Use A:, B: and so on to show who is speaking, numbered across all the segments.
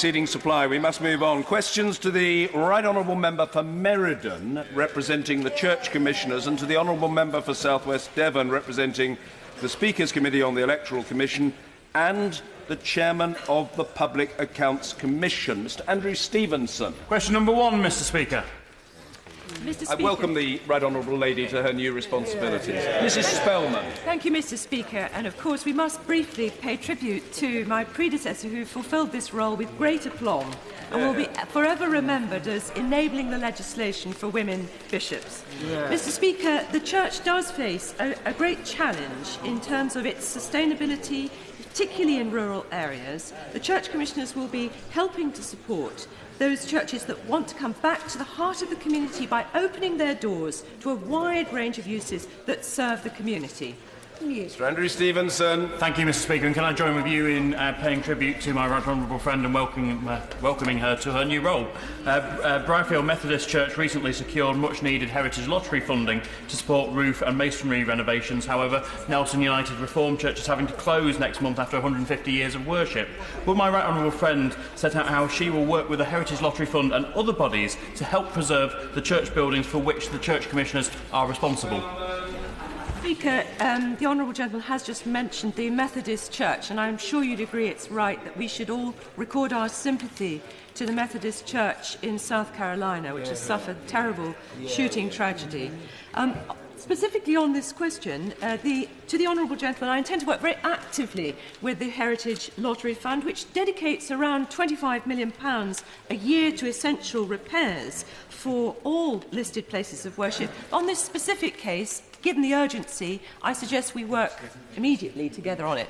A: Seating supply. We must move on. Questions to the Right Honourable Member for Meriden, representing the Church Commissioners, and to the Honourable Member for South West Devon, representing the Speaker's Committee on the Electoral Commission, and the Chairman of the Public Accounts Commission, Mr Andrew Stephenson.
B: Question number 1, Mr Speaker.
C: Mr. Speaker.
A: I welcome the Right Honourable Lady to her new responsibilities. Mrs Spelman.
C: Thank you, Mr. Speaker. And of course, we must briefly pay tribute to my predecessor who fulfilled this role with great aplomb and will be forever remembered as enabling the legislation for women bishops. Mr. Speaker, the Church does face a great challenge in terms of its sustainability, particularly in rural areas. The Church Commissioners will be helping to support those churches that want to come back to the heart of the community by opening their doors to a wide range of uses that serve the community.
A: Mr Andrew Stephenson.
B: Thank you, Mr Speaker. And can I join with you in paying tribute to my right honourable friend and welcoming her to her new role. Briarfield Methodist Church recently secured much-needed Heritage Lottery funding to support roof and masonry renovations. However, Nelson United Reformed Church is having to close next month after 150 years of worship. Will my right honourable friend set out how she will work with the Heritage Lottery Fund and other bodies to help preserve the church buildings for which the Church Commissioners are responsible?
C: Speaker, the Honourable Gentleman has just mentioned the Methodist Church, and I'm sure you'd agree it's right that we should all record our sympathy to the Methodist Church in South Carolina, which has suffered terrible shooting tragedy. Specifically on this question, to the Honourable Gentleman, I intend to work very actively with the Heritage Lottery Fund, which dedicates around £25 million a year to essential repairs for all listed places of worship. On this specific case, given the urgency, I suggest we work immediately together on it.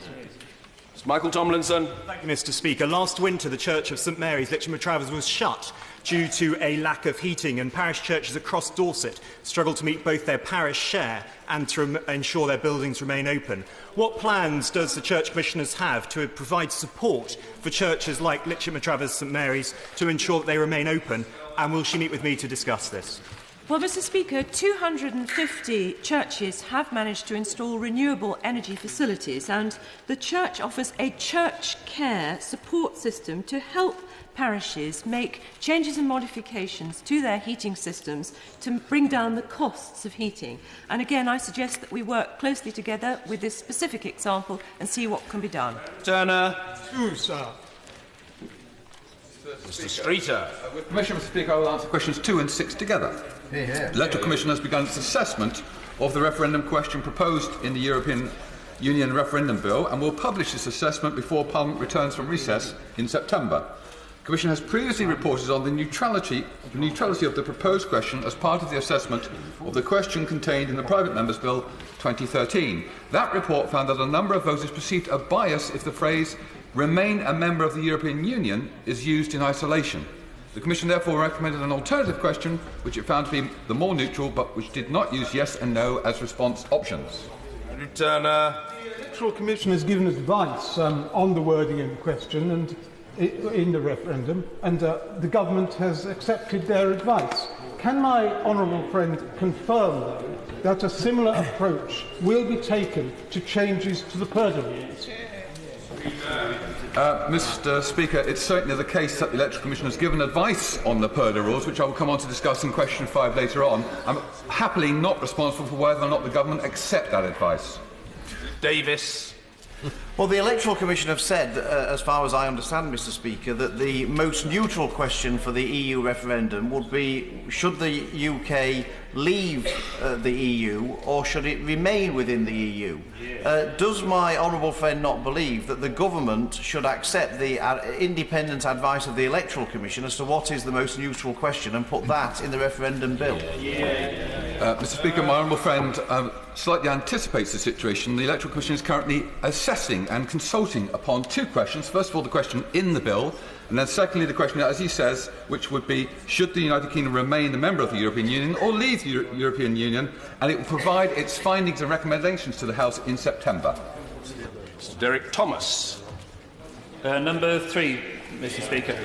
A: Mr Michael Tomlinson.
D: Thank you, Mr Speaker. Last winter, the Church of St Mary's, Litchfield was shut due to a lack of heating, and parish churches across Dorset struggle to meet both their parish share and to ensure their buildings remain open. What plans does the Church Commissioners have to provide support for churches like Litchfield St Mary's to ensure that they remain open, and will she meet with me to discuss this?
C: Well, Mr Speaker, 250 churches have managed to install renewable energy facilities, and the Church offers a church care support system to help parishes make changes and modifications to their heating systems to bring down the costs of heating. And again, I suggest that we work closely together with this specific example and see what can be done.
A: Turner.
E: Sir.
A: Mr Streeter.
E: With permission, Mr Speaker, I will answer questions 2 and 6 together. The Electoral Commission has begun its assessment of the referendum question proposed in the European Union referendum bill and will publish this assessment before Parliament returns from recess in September. The Commission has previously reported on the neutrality of the proposed question as part of the assessment of the question contained in the Private Members Bill 2013. That report found that a number of voters perceived a bias if the phrase "remain a member of the European Union" is used in isolation. The Commission therefore recommended an alternative question, which it found to be the more neutral, but which did not use yes and no as response options.
A: Turner.
F: The Electoral Commission has given advice on the wording in question and in the referendum, and the government has accepted their advice. Can my honourable friend confirm, though, that a similar approach will be taken to changes to the Pendle rules?
E: Mr Speaker, it's certainly the case that the Electoral Commission has given advice on the Pendle rules, which I will come on to discuss in question 5 later on. I'm happily not responsible for whether or not the government accept that advice.
A: Davis.
G: Well, the Electoral Commission have said, as far as I understand, Mr Speaker, that the most neutral question for the EU referendum would be, should the UK leave the EU or should it remain within the EU? Does my honourable friend not believe that the government should accept the independent advice of the Electoral Commission as to what is the most neutral question and put that in the referendum bill?
E: Mr Speaker, my honourable friend slightly anticipates the situation. The Electoral Commission is currently assessing and consulting upon 2 questions. First of all, the question in the bill, and then secondly, the question, as he says, which would be, should the United Kingdom remain a member of the European Union or leave the European Union? And it will provide its findings and recommendations to the House in September.
A: Mr Derek Thomas.
B: Number 3, Mr Speaker.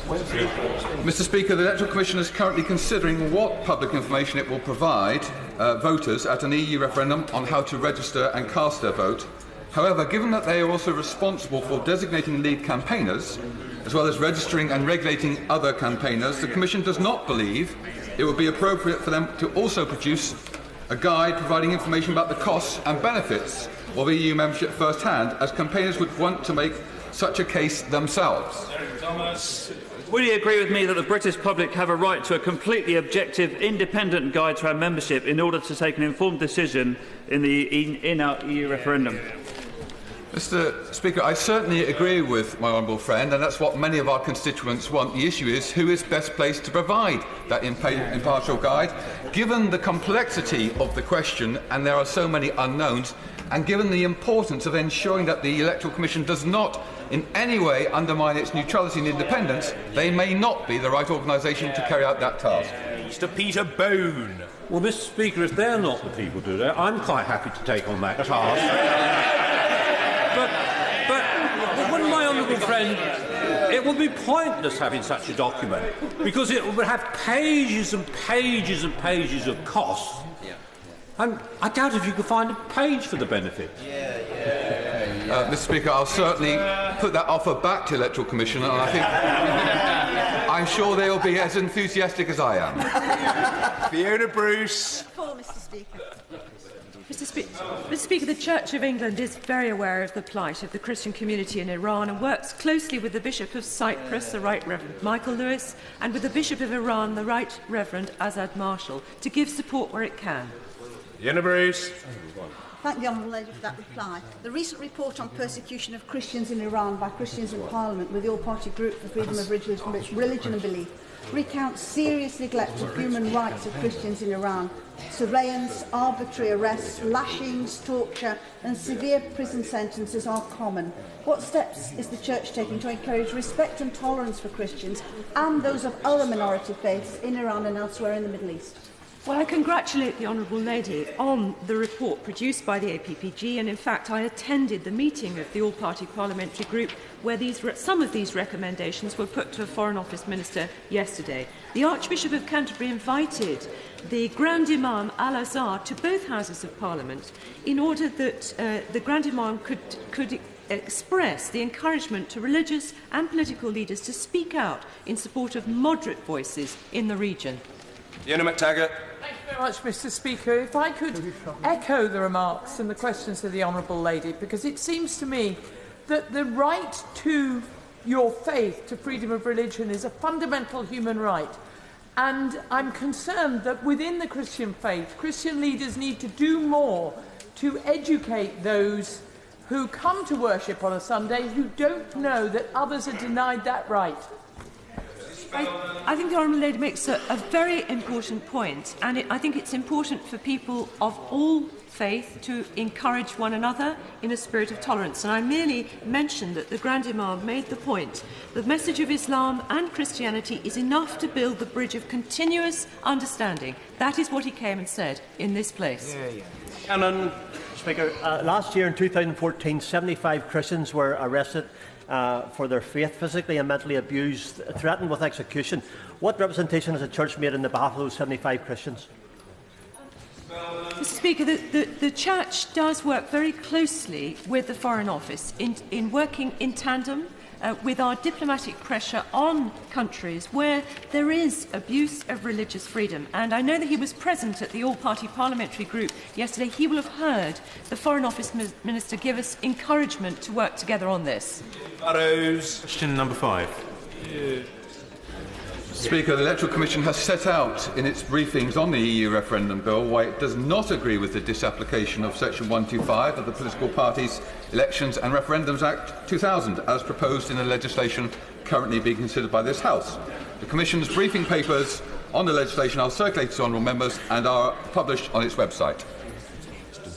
E: Mr Speaker, the Electoral Commission is currently considering what public information it will provide voters at an EU referendum on how to register and cast their vote. However, given that they are also responsible for designating lead campaigners, as well as registering and regulating other campaigners, the Commission does not believe it would be appropriate for them to also produce a guide providing information about the costs and benefits of EU membership first-hand, as campaigners would want to make such a case themselves.
H: Will you agree with me that the British public have a right to a completely objective, independent guide to our membership in order to take an informed decision in our EU referendum?
E: Mr. Speaker, I certainly agree with my honourable friend, and that's what many of our constituents want. The issue is who is best placed to provide that impartial guide. Given the complexity of the question, and there are so many unknowns, and given the importance of ensuring that the Electoral Commission does not in any way undermine its neutrality and independence, they may not be the right organisation to carry out that task.
A: Mr. Peter Bone.
I: Well, Mr. Speaker, if they're not the people to do it, I'm quite happy to take on that task. But wouldn't my honourable friend, it would be pointless having such a document, because it would have pages and pages and pages of costs. And I doubt if you could find a page for the benefit.
E: Mr. Speaker, I'll certainly put that offer back to the Electoral Commission, and I think I'm sure they'll be as enthusiastic as I am.
A: Fiona Bruce.
C: Mr. Speaker. Mr. Speaker, the Church of England is very aware of the plight of the Christian community in Iran and works closely with the Bishop of Cyprus, the Right Reverend Michael Lewis, and with the Bishop of Iran, the Right Reverend Azad Marshall, to give support where it can.
A: Fiona Bruce.
J: Thank the Honourable Lady for that reply. The recent report on persecution of Christians in Iran by Christians in Parliament with the All-Party Group for Freedom of Religion and Belief recounts serious neglect of human rights of Christians in Iran. Surveillance, arbitrary arrests, lashings, torture and severe prison sentences are common. What steps is the Church taking to encourage respect and tolerance for Christians and those of other minority faiths in Iran and elsewhere in the Middle East?
C: Well, I congratulate the Honourable Lady on the report produced by the APPG, and in fact I attended the meeting of the All-Party Parliamentary Group where some of these recommendations were put to a Foreign Office Minister yesterday. The Archbishop of Canterbury invited the Grand Imam Al-Azhar to both Houses of Parliament in order that the Grand Imam could express the encouragement to religious and political leaders to speak out in support of moderate voices in the region.
A: Fiona McTaggart.
K: Thank you very much, Mr. Speaker. If I could echo the remarks and the questions of the Honourable Lady, because it seems to me that the right to your faith, to freedom of religion, is a fundamental human right. And I'm concerned that within the Christian faith, Christian leaders need to do more to educate those who come to worship on a Sunday who don't know that others are denied that right.
C: I think the Honourable Lady makes a very important point, and I think it's important for people of all faith to encourage one another in a spirit of tolerance. And I merely mentioned that the Grand Imam made the point that the message of Islam and Christianity is enough to build the bridge of continuous understanding. That is what he came and said in this place.
A: Cannon.
L: Speaker, last year in 2014, 75 Christians were arrested for their faith, physically and mentally abused, threatened with execution. What representation has the Church made on the behalf of those 75 Christians?
C: Mr. Speaker, the Church does work very closely with the Foreign Office in working in tandem with our diplomatic pressure on countries where there is abuse of religious freedom. And I know that he was present at the All-Party Parliamentary Group yesterday. He will have heard the Foreign Office Minister give us encouragement to work together on this.
A: Burrows.
M: Question number 5.
E: Speaker, the Electoral Commission has set out in its briefings on the EU referendum bill why it does not agree with the disapplication of Section 125 of the Political Parties, Elections and Referendums Act 2000, as proposed in the legislation currently being considered by this House. The Commission's briefing papers on the legislation are circulated to honourable members and are published on its website.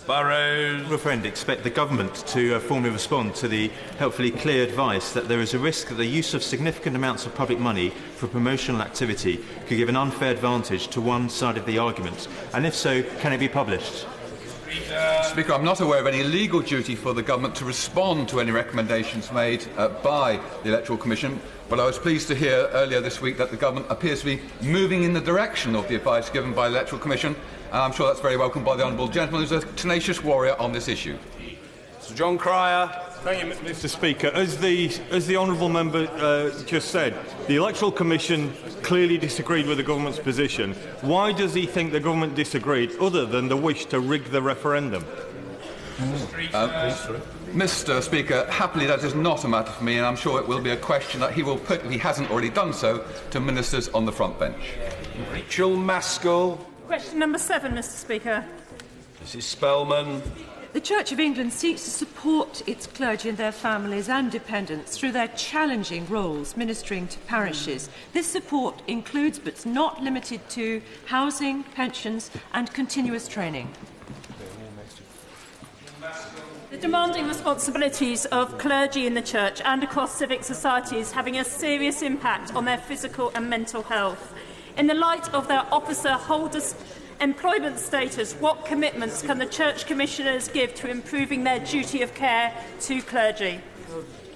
A: Burrows.
M: Referend expect the government to formally respond to the helpfully clear advice that there is a risk that the use of significant amounts of public money for promotional activity could give an unfair advantage to one side of the argument, and if so, can it be published?
E: Speaker, I'm not aware of any legal duty for the government to respond to any recommendations made by the Electoral Commission, but I was pleased to hear earlier this week that the government appears to be moving in the direction of the advice given by the Electoral Commission, and I'm sure that's very welcome by the honourable gentleman who's a tenacious warrior on this issue.
A: Sir John Cryer.
N: Thank you, Mr. Speaker. As the honourable member just said, the Electoral Commission clearly disagreed with the government's position. Why does he think the government disagreed, other than the wish to rig the referendum?
E: Mr. Speaker, happily that is not a matter for me, and I'm sure it will be a question that he will put, if he hasn't already done so, to ministers on the front bench.
A: Rachel Maskell.
O: Question number 7, Mr. Speaker.
A: Mrs. Spelman.
C: The Church of England seeks to support its clergy and their families and dependents through their challenging roles ministering to parishes. This support includes, but is not limited to, housing, pensions and continuous training.
O: The demanding responsibilities of clergy in the Church and across civic societies having a serious impact on their physical and mental health. In the light of their officer holders' employment status, what commitments can the Church Commissioners give to improving their duty of care to clergy?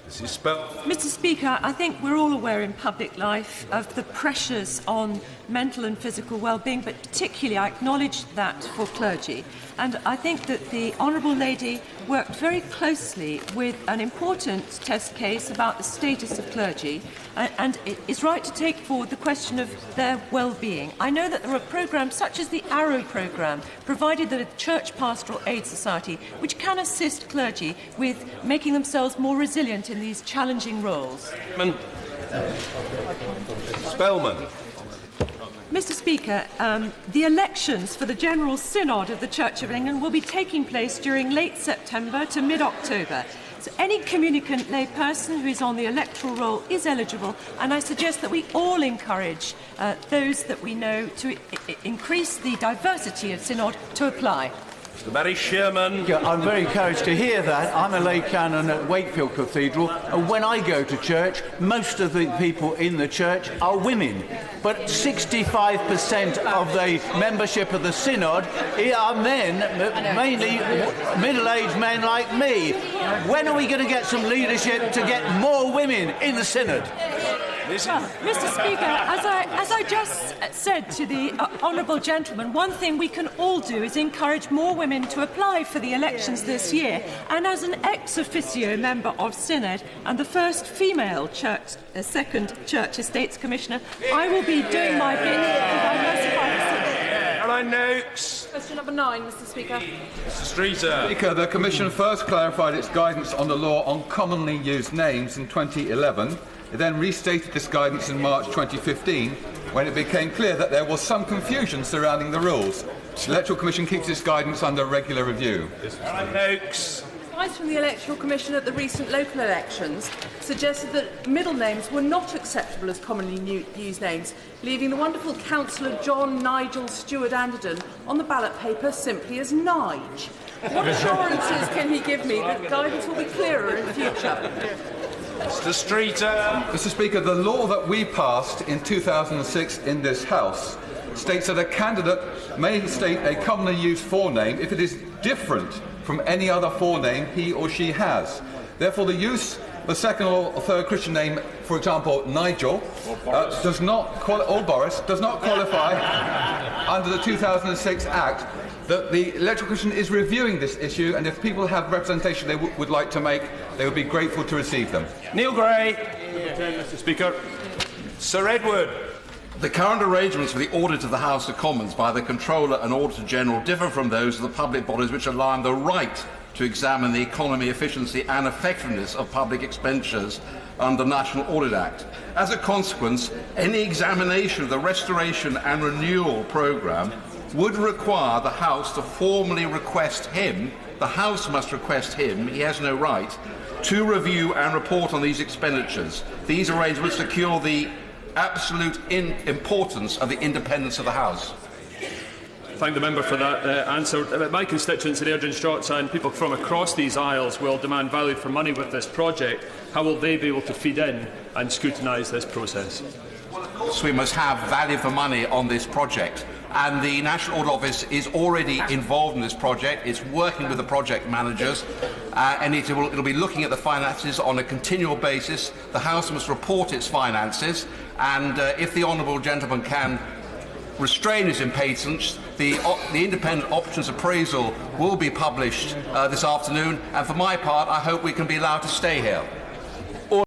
C: Mr. Speaker, I think we're all aware in public life of the pressures on mental and physical well-being, but particularly I acknowledge that for clergy. And I think that the Honourable Lady worked very closely with an important test case about the status of clergy, and it is right to take forward the question of their well-being. I know that there are programmes such as the Arrow programme, provided that a Church Pastoral Aid Society, which can assist clergy with making themselves more resilient in these challenging roles.
A: Spelman.
C: Mr. Speaker, the elections for the General Synod of the Church of England will be taking place during late September to mid-October. So any communicant layperson who is on the electoral roll is eligible, and I suggest that we all encourage those that we know to increase the diversity of Synod to apply.
A: Mr. Barry Sherman.
P: I'm very encouraged to hear that. I'm a lay canon at Wakefield Cathedral, and when I go to church, most of the people in the church are women. But 65% of the membership of the Synod are men, mainly middle-aged men like me. When are we going to get some leadership to get more women in the Synod?
C: Well, Mr. Speaker, as I just said to the honourable gentleman, one thing we can all do is encourage more women to apply for the elections this year. And as an ex officio member of Synod and the first female second Church Estates Commissioner, I will be doing my bit to diversify the Synod.
A: Caroline Noakes.
O: Question number 9, Mr. Speaker.
A: Mr. Streeter.
E: Speaker, the Commission first clarified its guidance on the law on commonly used names in 2011. It then restated this guidance in March 2015 when it became clear that there was some confusion surrounding the rules. The Electoral Commission keeps its guidance under regular review.
K: Advice from the Electoral Commission at the recent local elections suggested that middle names were not acceptable as commonly used names, leaving the wonderful councillor John Nigel Stewart Anderton on the ballot paper simply as Nige. What assurances can he give me that guidance will be clearer in future?
A: Mr. Streeter.
E: Mr. Speaker, the law that we passed in 2006 in this House states that a candidate may state a commonly used forename if it is different from any other forename he or she has. Therefore, the use of a second or third Christian name, for example, Nigel, does not qualify under the 2006 Act. That the Electoral Commission is reviewing this issue, and if people have representation they would like to make, they would be grateful to receive them.
A: Neil Gray. Mr. Speaker. Sir Edward.
Q: The current arrangements for the audit of the House of Commons by the Controller and Auditor General differ from those of the public bodies which rely on the right to examine the economy, efficiency and effectiveness of public expenditures under the National Audit Act. As a consequence, any examination of the restoration and renewal programme would require the House to formally request him, the House must request him, he has no right, to review and report on these expenditures. These arrangements secure the absolute importance of the independence of the House.
B: Thank the member for that answer. My constituents in Airdrie and Shropshire and people from across these aisles will demand value for money with this project. How will they be able to feed in and scrutinise this process?
Q: So we must have value for money on this project. And the National Audit Office is already involved in this project. It's working with the project managers, and it'll be looking at the finances on a continual basis. The House must report its finances, and if the honourable gentleman can restrain his impatience, the independent options appraisal will be published this afternoon, and for my part, I hope we can be allowed to stay here.